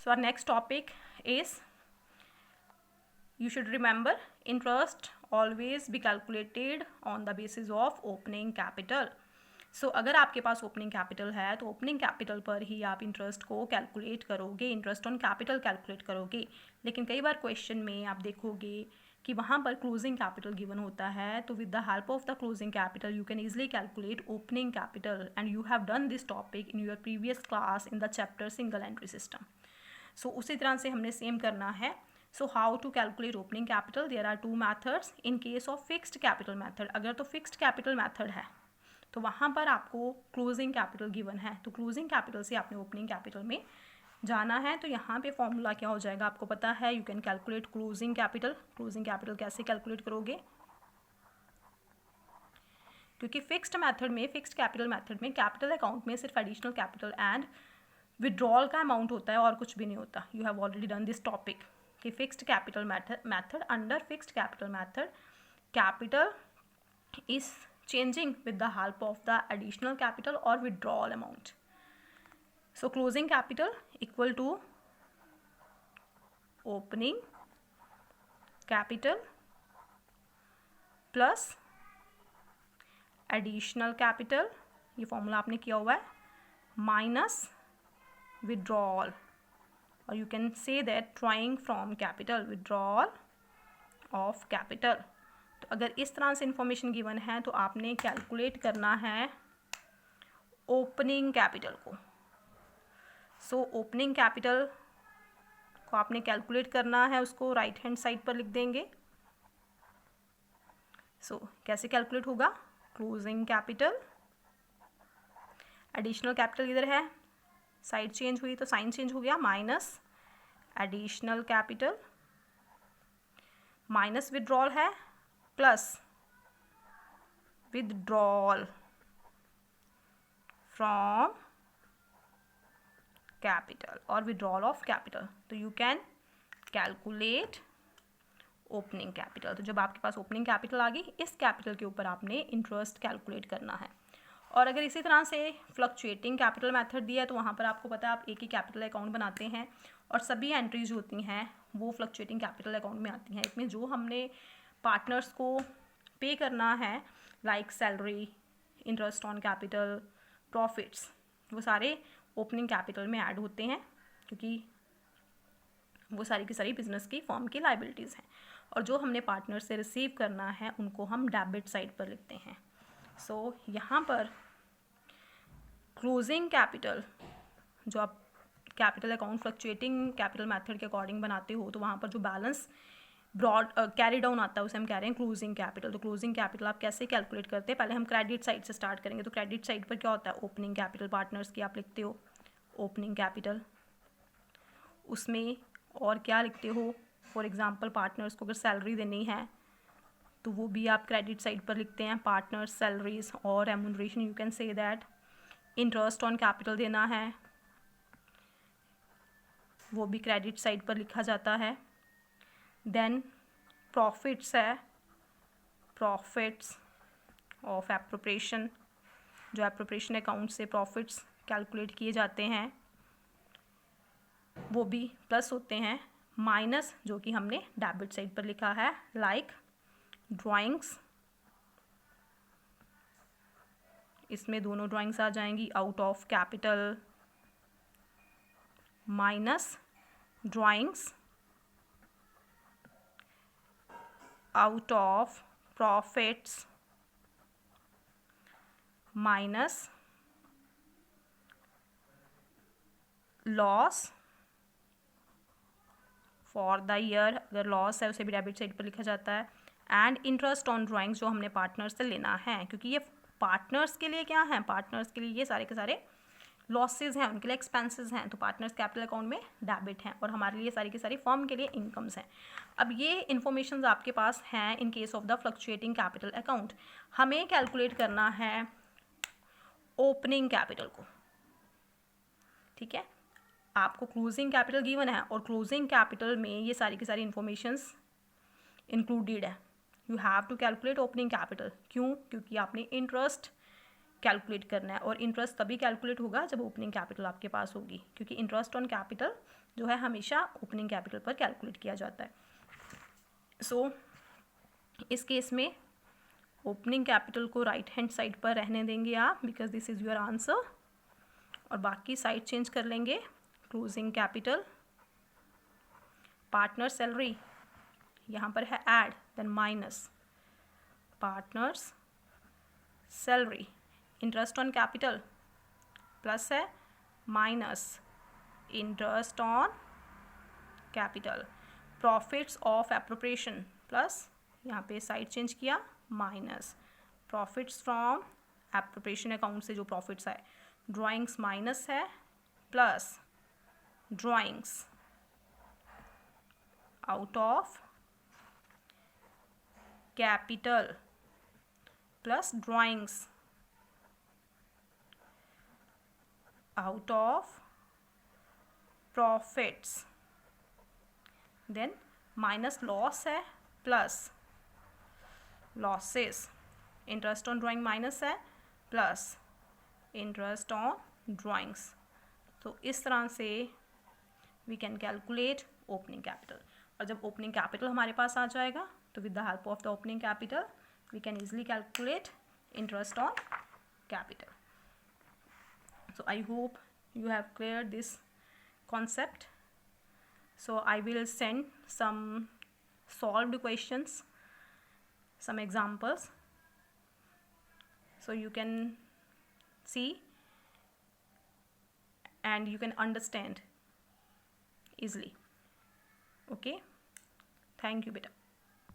So our next topic is, you should remember, interest always be calculated on the basis of opening capital. So अगर आपके पास opening capital है तो opening capital पर ही आप interest को calculate करोगे, interest on capital calculate करोगे. लेकिन कई बार क्वेश्चन में आप देखोगे कि वहाँ पर क्लोजिंग कैपिटल गिवन होता है, तो with the help of the closing capital you can easily calculate opening capital, and you have done this topic in your previous class in the chapter single entry system. So उसी तरह से हमने same करना है. So how to calculate opening capital, there are 2 methods. In case of fixed capital method, अगर तो fixed capital method है तो वहाँ पर आपको क्लोजिंग कैपिटल गिवन है, तो क्लोजिंग कैपिटल से आपने ओपनिंग कैपिटल में जाना है. तो यहाँ पे फॉर्मूला क्या हो जाएगा आपको पता है, you can calculate closing capital. Closing capital कैसे कैलकुलेट करोगे, क्योंकि फिक्स्ड कैपिटल मैथड में कैपिटल अकाउंट में सिर्फ एडिशनल कैपिटल एंड विड्रॉल का अमाउंट होता है और कुछ भी नहीं होता. You have already done this topic कि fixed capital method, under fixed capital method capital is changing with the help of the additional capital or withdrawal amount. So closing capital equal to opening capital plus additional capital, ये formula आपने किया हुआ है, minus withdrawal, और you can say that drawing from capital, withdrawal of capital. तो अगर इस तरह से इंफॉर्मेशन गिवन है तो आपने कैलकुलेट करना है ओपनिंग कैपिटल को. सो ओपनिंग कैपिटल को आपने कैलकुलेट करना है, उसको राइट हैंड साइड पर लिख देंगे. सो कैसे कैलकुलेट होगा, क्लोजिंग कैपिटल, एडिशनल कैपिटल इधर है, साइड चेंज हुई तो साइन चेंज हो गया, minus additional capital, minus withdrawal है, प्लस विदड्रॉल फ्रॉम कैपिटल और विड्रॉल ऑफ कैपिटल. तो you can calculate opening capital. तो जब आपके पास ओपनिंग कैपिटल आ गई, इस कैपिटल के ऊपर आपने इंटरेस्ट कैलकुलेट करना है. और अगर इसी तरह से फ्लक्चुएटिंग कैपिटल मेथड दिया है तो वहाँ पर आपको पता है आप एक ही कैपिटल अकाउंट बनाते हैं और सभी एंट्रीज होती हैं वो फ्लक्चुएटिंग कैपिटल अकाउंट में आती हैं. इसमें जो हमने पार्टनर्स को पे करना है, like salary, interest on capital, profits, वो सारे ओपनिंग कैपिटल में ऐड होते हैं क्योंकि वो सारी की सारी बिजनेस की फॉर्म की लाइबिलिटीज़ हैं. और जो हमने पार्टनर से रिसीव करना है उनको हम डेबिट साइड पर लिखते हैं. सो यहाँ पर क्लोजिंग कैपिटल, जो आप capital account fluctuating capital method के अकॉर्डिंग बनाते हो तो वहाँ पर जो बैलेंस ब्रॉड कैरी डाउन आता है उसे हम कह रहे हैं क्लोजिंग कैपिटल. तो क्लोजिंग कैपिटल आप कैसे कैलकुलेट करते हैं, पहले हम क्रेडिट साइड से स्टार्ट करेंगे. तो क्रेडिट साइड पर क्या होता है, ओपनिंग कैपिटल पार्टनर्स की आप लिखते हो ओपनिंग कैपिटल. उसमें और क्या लिखते हो, फॉर एग्जांपल पार्टनर्स को अगर सैलरी देनी है तो वो भी आप क्रेडिट साइड पर लिखते हैं, पार्टनर्स सैलरीज. और remuneration you can say that. Interest on capital देना है वो भी क्रेडिट साइड पर लिखा जाता है. देन प्रॉफिट्स है, प्रॉफिट्स ऑफ एप्रोप्रिएशन, जो एप्रोप्रिएशन अकाउंट से प्रॉफिट्स कैलकुलेट किए जाते हैं वो भी प्लस होते हैं, माइनस जो कि हमने डेबिट साइड पर लिखा है, लाइक ड्राइंग्स. इसमें दोनों ड्राइंग्स आ जाएंगी, out of capital minus drawings out of profits minus loss for the year. अगर लॉस है उसे भी डेबिट साइड पर लिखा जाता है. एंड इंटरेस्ट ऑन ड्राइंग्स जो हमने पार्टनर्स से लेना है, क्योंकि ये पार्टनर्स के लिए क्या है, पार्टनर्स के लिए ये सारे के सारे लॉसेज हैं, उनके लिए एक्सपेंसेस हैं. तो पार्टनर्स कैपिटल अकाउंट में डेबिट हैं और हमारे लिए सारी की सारी फर्म के लिए इनकम्स हैं. अब ये इन्फॉर्मेशन आपके पास हैं इन case of the fluctuating capital account. हमें कैलकुलेट करना है ओपनिंग कैपिटल को. ठीक है, आपको क्लोजिंग कैपिटल गिवन है और क्लोजिंग कैपिटल में ये सारी की सारी इन्फॉर्मेशंस इंक्लूडेड है. You have to calculate opening capital. क्यों, क्योंकि आपने इंटरेस्ट कैलकुलेट करना है, और इंटरेस्ट तभी कैलकुलेट होगा जब ओपनिंग कैपिटल आपके पास होगी, क्योंकि इंटरेस्ट ऑन कैपिटल जो है हमेशा ओपनिंग कैपिटल पर कैलकुलेट किया जाता है. सो इस केस में ओपनिंग कैपिटल को राइट हैंड साइड पर रहने देंगे आप, because this is your answer, और बाकी साइड चेंज कर लेंगे. क्लोजिंग कैपिटल, पार्टनर सैलरी, यहाँ पर है add, then minus partners salary. Interest on capital plus है, minus interest on capital. Profits of appropriation plus, यहाँ पे साइड चेंज किया, minus profits from appropriation account से जो प्रॉफिट्स आए. ड्राइंग्स माइनस है, plus drawings out of capital plus drawings out of profits, then minus loss है, plus losses. interest on drawing minus है, plus interest on drawings. तो इस तरह से we can calculate opening capital. और जब opening capital हमारे पास आ जाएगा तो with the help of the opening capital we can easily calculate interest on capital. So I hope you have cleared this concept. So I will send some solved questions, some examples, so you can see and you can understand easily. Okay, thank you beta.